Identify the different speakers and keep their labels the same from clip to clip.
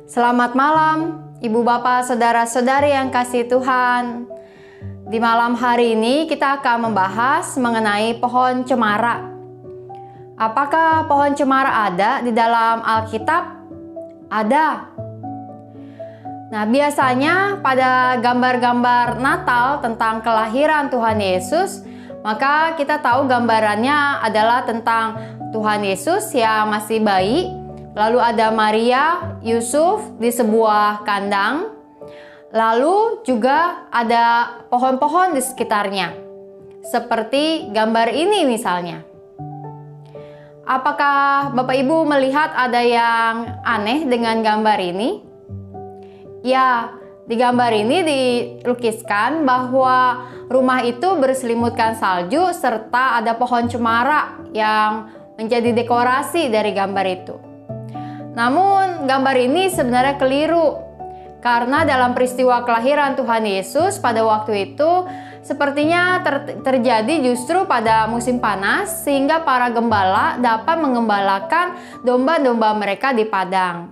Speaker 1: Selamat malam, Ibu Bapak, Saudara-saudari yang kasih Tuhan. Di malam hari ini kita akan membahas mengenai pohon cemara. Apakah pohon cemara ada di dalam Alkitab? Ada. Nah, biasanya pada gambar-gambar Natal tentang kelahiran Tuhan Yesus, maka kita tahu gambarannya adalah tentang Tuhan Yesus yang masih bayi. Lalu ada Maria, Yusuf di sebuah kandang. Lalu juga ada pohon-pohon di sekitarnya. Seperti gambar ini misalnya. Apakah Bapak Ibu melihat ada yang aneh dengan gambar ini? Ya, di gambar ini dilukiskan bahwa rumah itu berselimutkan salju serta ada pohon cemara yang menjadi dekorasi dari gambar itu. Namun gambar ini sebenarnya keliru karena dalam peristiwa kelahiran Tuhan Yesus pada waktu itu sepertinya terjadi justru pada musim panas sehingga para gembala dapat mengembalakan domba-domba mereka di padang.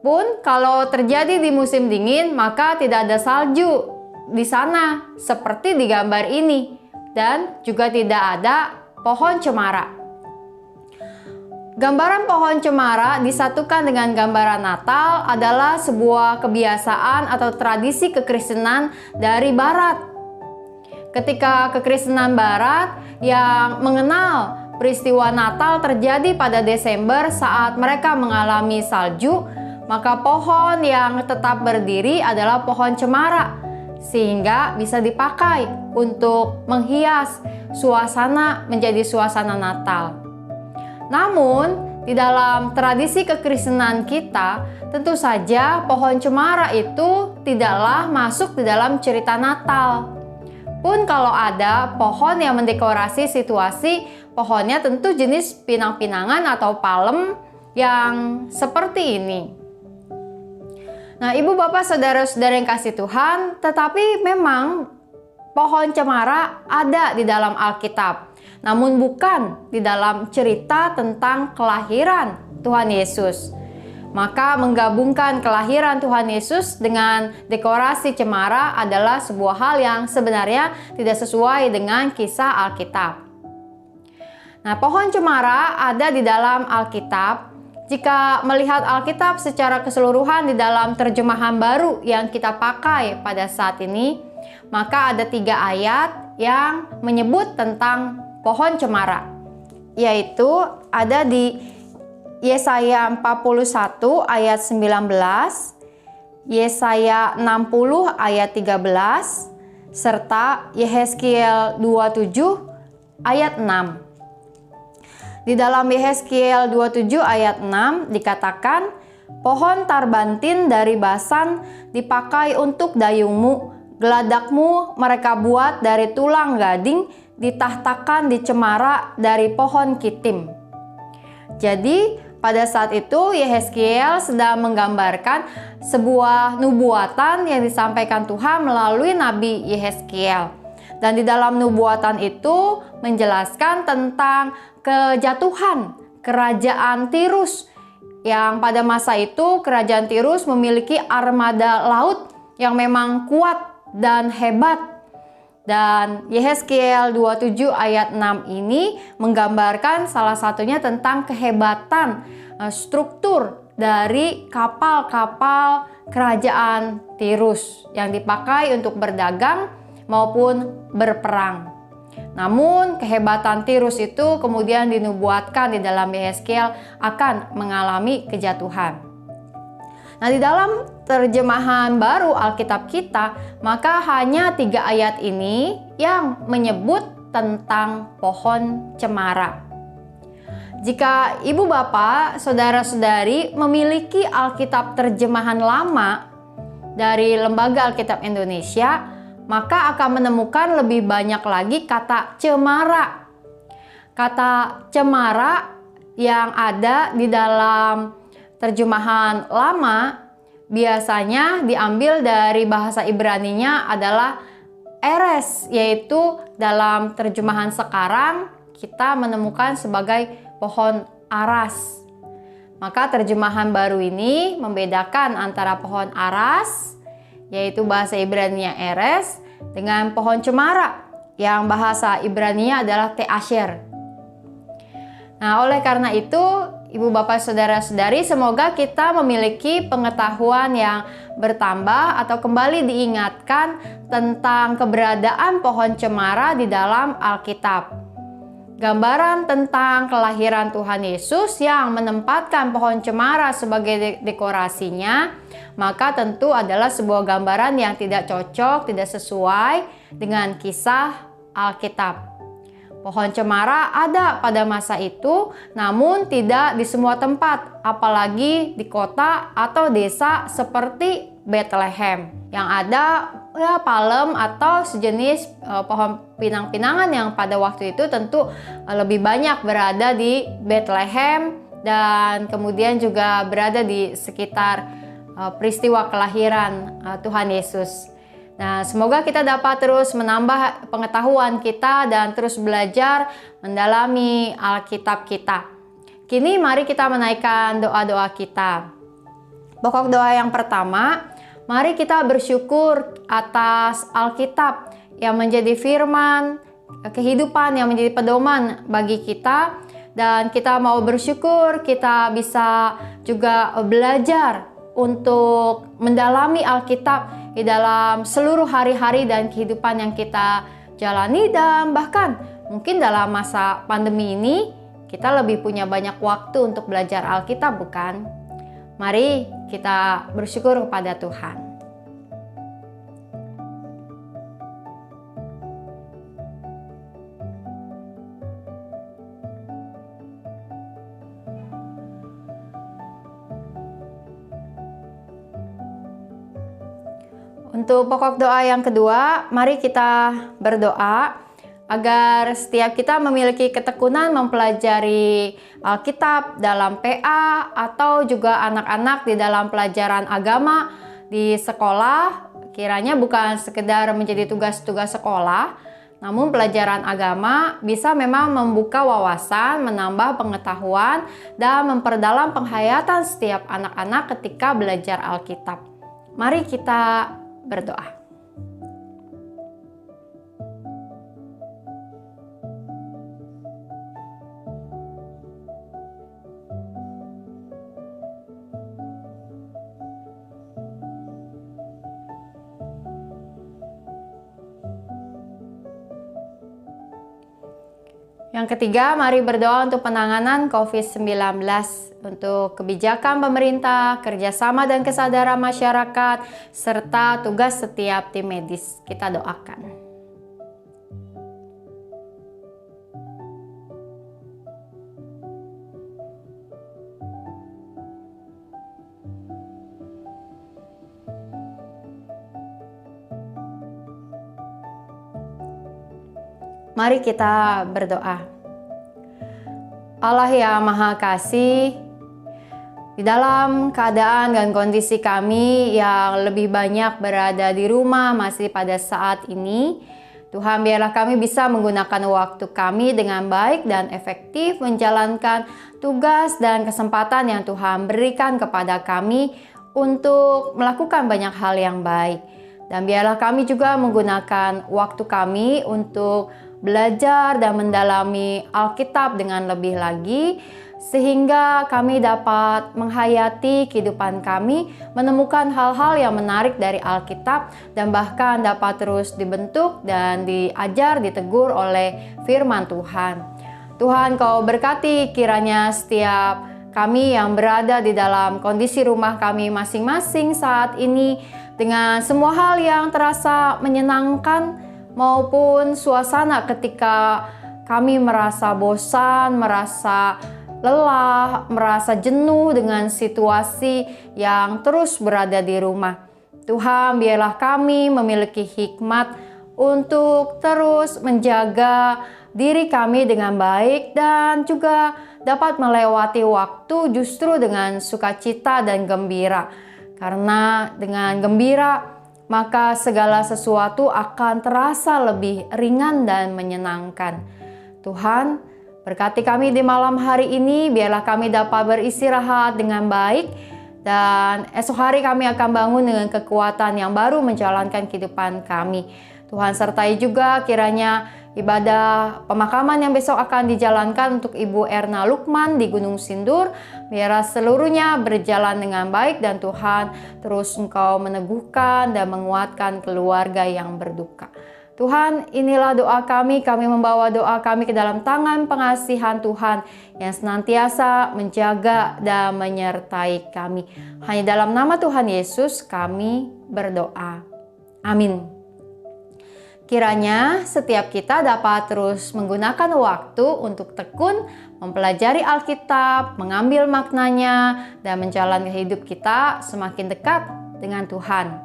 Speaker 1: Pun kalau terjadi di musim dingin maka tidak ada salju di sana seperti di gambar ini dan juga tidak ada pohon cemara. Gambaran pohon cemara disatukan dengan gambaran Natal adalah sebuah kebiasaan atau tradisi kekristenan dari Barat. Ketika kekristenan Barat yang mengenal peristiwa Natal terjadi pada Desember saat mereka mengalami salju, maka pohon yang tetap berdiri adalah pohon cemara, sehingga bisa dipakai untuk menghias suasana menjadi suasana Natal. Namun, di dalam tradisi kekristenan kita, tentu saja pohon cemara itu tidaklah masuk di dalam cerita Natal. Pun kalau ada pohon yang mendekorasi situasi, pohonnya tentu jenis pinang-pinangan atau palem yang seperti ini. Nah, Ibu Bapak, Saudara-saudara yang kasih Tuhan, tetapi memang pohon cemara ada di dalam Alkitab. Namun bukan di dalam cerita tentang kelahiran Tuhan Yesus. Maka menggabungkan kelahiran Tuhan Yesus dengan dekorasi cemara adalah sebuah hal yang sebenarnya tidak sesuai dengan kisah Alkitab. Nah, pohon cemara ada di dalam Alkitab. Jika melihat Alkitab secara keseluruhan di dalam terjemahan baru yang kita pakai pada saat ini, maka ada 3 ayat yang menyebut tentang pohon cemara, yaitu ada di Yesaya 41 ayat 19, Yesaya 60 ayat 13, serta Yehezkiel 27 ayat 6. Di dalam Yehezkiel 27 ayat 6 dikatakan, pohon tarbantin dari Basan dipakai untuk dayungmu, geladakmu mereka buat dari tulang gading, ditahtakan di cemara dari pohon kitim. Jadi pada saat itu Yehezkiel sedang menggambarkan sebuah nubuatan yang disampaikan Tuhan melalui Nabi Yehezkiel. Dan di dalam nubuatan itu menjelaskan tentang kejatuhan kerajaan Tirus, yang pada masa itu kerajaan Tirus memiliki armada laut yang memang kuat dan hebat. Dan Yehezkiel 27 ayat 6 ini menggambarkan salah satunya tentang kehebatan struktur dari kapal-kapal kerajaan Tirus yang dipakai untuk berdagang maupun berperang. Namun kehebatan Tirus itu kemudian dinubuatkan di dalam Yehezkiel akan mengalami kejatuhan. Nah, di dalam terjemahan baru Alkitab kita, maka hanya 3 ayat ini yang menyebut tentang pohon cemara. Jika Ibu Bapak, Saudara-saudari memiliki Alkitab terjemahan lama dari Lembaga Alkitab Indonesia, maka akan menemukan lebih banyak lagi kata cemara. Kata cemara yang ada di dalam terjemahan lama biasanya diambil dari bahasa Ibraninya adalah eres, yaitu dalam terjemahan sekarang kita menemukan sebagai pohon aras. Maka terjemahan baru ini membedakan antara pohon aras, yaitu bahasa Ibrani-nya eres, dengan pohon cemara, yang bahasa Ibrani-nya adalah teasher. Nah, oleh karena itu, Ibu Bapak Saudara-saudari, semoga kita memiliki pengetahuan yang bertambah atau kembali diingatkan tentang keberadaan pohon cemara di dalam Alkitab. Gambaran tentang kelahiran Tuhan Yesus yang menempatkan pohon cemara sebagai dekorasinya, maka tentu adalah sebuah gambaran yang tidak cocok, tidak sesuai dengan kisah Alkitab. Pohon cemara ada pada masa itu, namun tidak di semua tempat, apalagi di kota atau desa seperti Bethlehem. Yang ada palem atau sejenis pohon pinang-pinangan yang pada waktu itu tentu lebih banyak berada di Bethlehem dan kemudian juga berada di sekitar peristiwa kelahiran Tuhan Yesus. Nah, semoga kita dapat terus menambah pengetahuan kita dan terus belajar mendalami Alkitab kita. Kini mari kita menaikkan doa-doa kita. Pokok doa yang pertama, mari kita bersyukur atas Alkitab yang menjadi firman, kehidupan yang menjadi pedoman bagi kita. Dan kita mau bersyukur kita bisa juga belajar untuk mendalami Alkitab di dalam seluruh hari-hari dan kehidupan yang kita jalani. Dan bahkan mungkin dalam masa pandemi ini kita lebih punya banyak waktu untuk belajar Alkitab, bukan? Mari kita bersyukur kepada Tuhan. Untuk pokok doa yang kedua, mari kita berdoa agar setiap kita memiliki ketekunan mempelajari Alkitab dalam PA atau juga anak-anak di dalam pelajaran agama di sekolah. Kiranya bukan sekedar menjadi tugas-tugas sekolah, namun pelajaran agama bisa memang membuka wawasan, menambah pengetahuan, dan memperdalam penghayatan setiap anak-anak ketika belajar Alkitab. Mari kita berdoa. Yang ketiga, mari berdoa untuk penanganan COVID-19, untuk kebijakan pemerintah, kerjasama dan kesadaran masyarakat, serta tugas setiap tim medis. Kita doakan. Mari kita berdoa. Allah yang Maha Kasih, di dalam keadaan dan kondisi kami yang lebih banyak berada di rumah masih pada saat ini, Tuhan, biarlah kami bisa menggunakan waktu kami dengan baik dan efektif menjalankan tugas dan kesempatan yang Tuhan berikan kepada kami untuk melakukan banyak hal yang baik. Dan biarlah kami juga menggunakan waktu kami untuk belajar dan mendalami Alkitab dengan lebih lagi, sehingga kami dapat menghayati kehidupan kami, menemukan hal-hal yang menarik dari Alkitab, dan bahkan dapat terus dibentuk dan diajar, ditegur oleh firman Tuhan. Tuhan, Kau berkati kiranya setiap kami yang berada di dalam kondisi rumah kami masing-masing saat ini, dengan semua hal yang terasa menyenangkan, maupun suasana ketika kami merasa bosan, merasa lelah, merasa jenuh dengan situasi yang terus berada di rumah. Tuhan, biarlah kami memiliki hikmat untuk terus menjaga diri kami dengan baik dan juga dapat melewati waktu justru dengan sukacita dan gembira. Karena dengan gembira, maka segala sesuatu akan terasa lebih ringan dan menyenangkan. Tuhan, Berkati kami di malam hari ini, biarlah kami dapat beristirahat dengan baik, dan esok hari kami akan bangun dengan kekuatan yang baru menjalankan kehidupan kami. Tuhan sertai juga kiranya ibadah pemakaman yang besok akan dijalankan untuk Ibu Erna Lukman di Gunung Sindur, biarlah seluruhnya berjalan dengan baik dan Tuhan terus Engkau meneguhkan dan menguatkan keluarga yang berduka. Tuhan, inilah doa kami membawa doa kami ke dalam tangan pengasihan Tuhan yang senantiasa menjaga dan menyertai kami. Hanya dalam nama Tuhan Yesus kami berdoa. Amin. Kiranya setiap kita dapat terus menggunakan waktu untuk tekun mempelajari Alkitab, mengambil maknanya, dan menjalani hidup kita semakin dekat dengan Tuhan.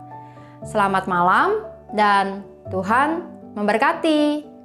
Speaker 1: Selamat malam dan Tuhan memberkati.